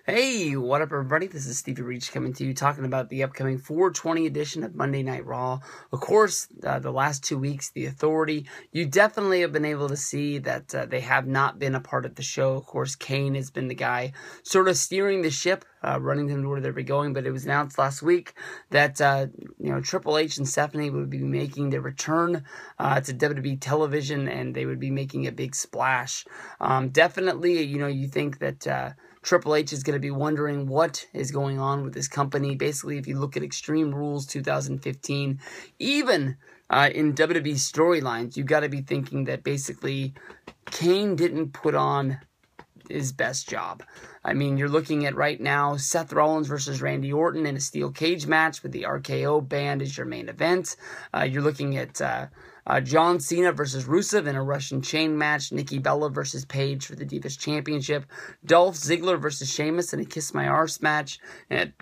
Hey, what up everybody? This is Stevie Reach coming to you talking about the upcoming 420 edition of Monday Night Raw. Of course, the last 2 weeks, the Authority, you definitely have been able to see that they have not been a part of the show. Of course, Kane has been the guy sort of steering the ship, running them to where they're going, but it was announced last week that, Triple H and Stephanie would be making their return to WWE television, and they would be making a big splash. Definitely, you think that Triple H is going to be wondering what is going on with this company. Basically, if you look at Extreme Rules 2015, even in WWE storylines, you got to be thinking that basically Kane didn't put on his best job. I mean, you're looking at right now Seth Rollins versus Randy Orton in a steel cage match with the RKO band as your main event. You're looking at John Cena versus Rusev in a Russian chain match. Nikki Bella versus Paige for the Divas Championship. Dolph Ziggler versus Sheamus in a Kiss My Arse match. And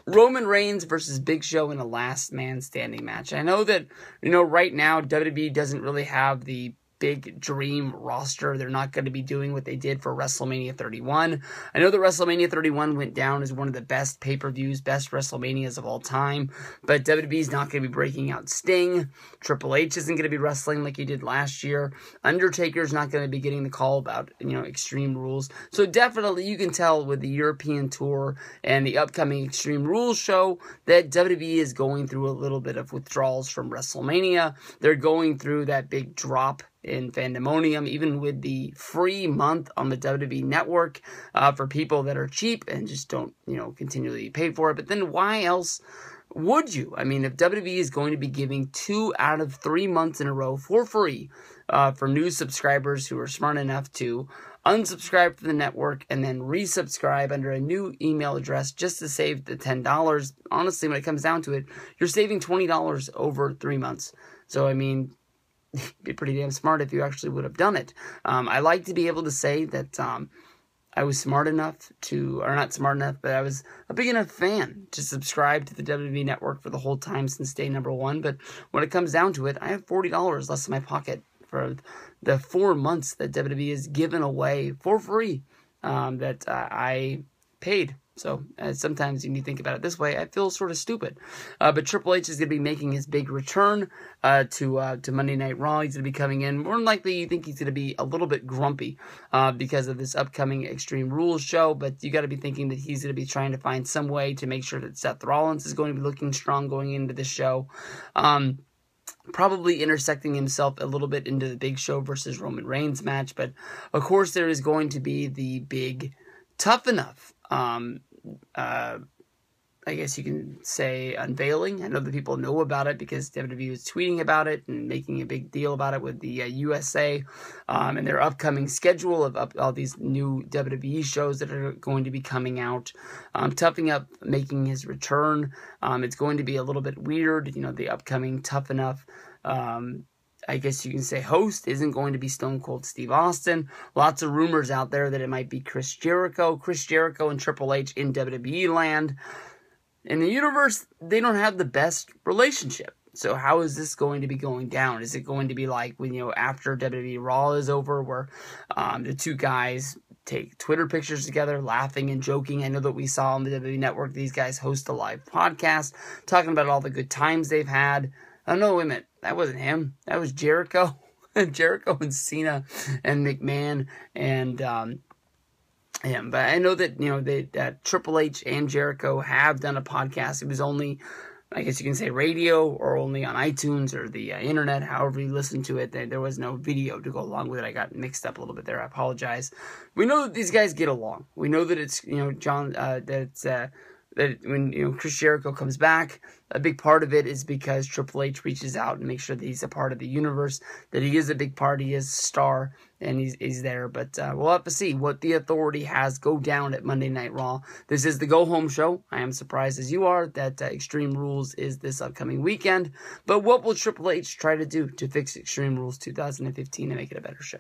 Roman Reigns versus Big Show in a Last Man Standing match. I know that, right now WWE doesn't really have the big dream roster. They're not going to be doing what they did for WrestleMania 31. I know that WrestleMania 31 went down as one of the best pay-per-views, best WrestleManias of all time, but WWE's not going to be breaking out Sting. Triple H isn't going to be wrestling like he did last year. Undertaker's not going to be getting the call about, Extreme Rules. So definitely you can tell with the European tour and the upcoming Extreme Rules show that WWE is going through a little bit of withdrawals from WrestleMania. They're going through that big drop in fandemonium, even with the free month on the WWE network for people that are cheap and just don't, continually pay for it. But then why else would you? I mean, if WWE is going to be giving 2 out of 3 months in a row for free for new subscribers who are smart enough to unsubscribe from the network and then resubscribe under a new email address just to save the $10, honestly, when it comes down to it, you're saving $20 over 3 months. So, I mean, be pretty damn smart if you actually would have done it. I like to be able to say that I was smart enough or not smart enough, but I was a big enough fan to subscribe to the WWE Network for the whole time since day number 1. But when it comes down to it, I have $40 less in my pocket for the 4 months that WWE has given away for free that I paid. So sometimes when you think about it this way, I feel sort of stupid. But Triple H is going to be making his big return to Monday Night Raw. He's going to be coming in. More than likely, you think he's going to be a little bit grumpy because of this upcoming Extreme Rules show. But you got to be thinking that he's going to be trying to find some way to make sure that Seth Rollins is going to be looking strong going into the show. Probably intersecting himself a little bit into the Big Show versus Roman Reigns match. But, of course, there is going to be the big Tough Enough I guess you can say unveiling. I know that people know about it because WWE is tweeting about it and making a big deal about it with the USA and their upcoming schedule of all these new WWE shows that are going to be coming out. Tough Enough making his return. It's going to be a little bit weird, the upcoming Tough Enough I guess you can say host isn't going to be Stone Cold Steve Austin. Lots of rumors out there that it might be Chris Jericho. Chris Jericho and Triple H in WWE land. In the universe, they don't have the best relationship. So how is this going to be going down? Is it going to be like when, after WWE Raw is over where the two guys take Twitter pictures together, laughing and joking? I know that we saw on the WWE Network, these guys host a live podcast talking about all the good times they've had. Oh, no, wait a minute. That wasn't him. That was Jericho. Jericho and Cena and McMahon and him. But I know that, that Triple H and Jericho have done a podcast. It was only, I guess you can say radio or only on iTunes or the internet, however you listen to it. There was no video to go along with it. I got mixed up a little bit there. I apologize. We know that these guys get along. We know that it's, that when Chris Jericho comes back, a big part of it is because Triple H reaches out and makes sure that he's a part of the universe, that he is a big part, he is a star, and he's there. But we'll have to see what the Authority has go down at Monday Night Raw. This is the go-home show. I am surprised as you are that Extreme Rules is this upcoming weekend. But what will Triple H try to do to fix Extreme Rules 2015 and make it a better show?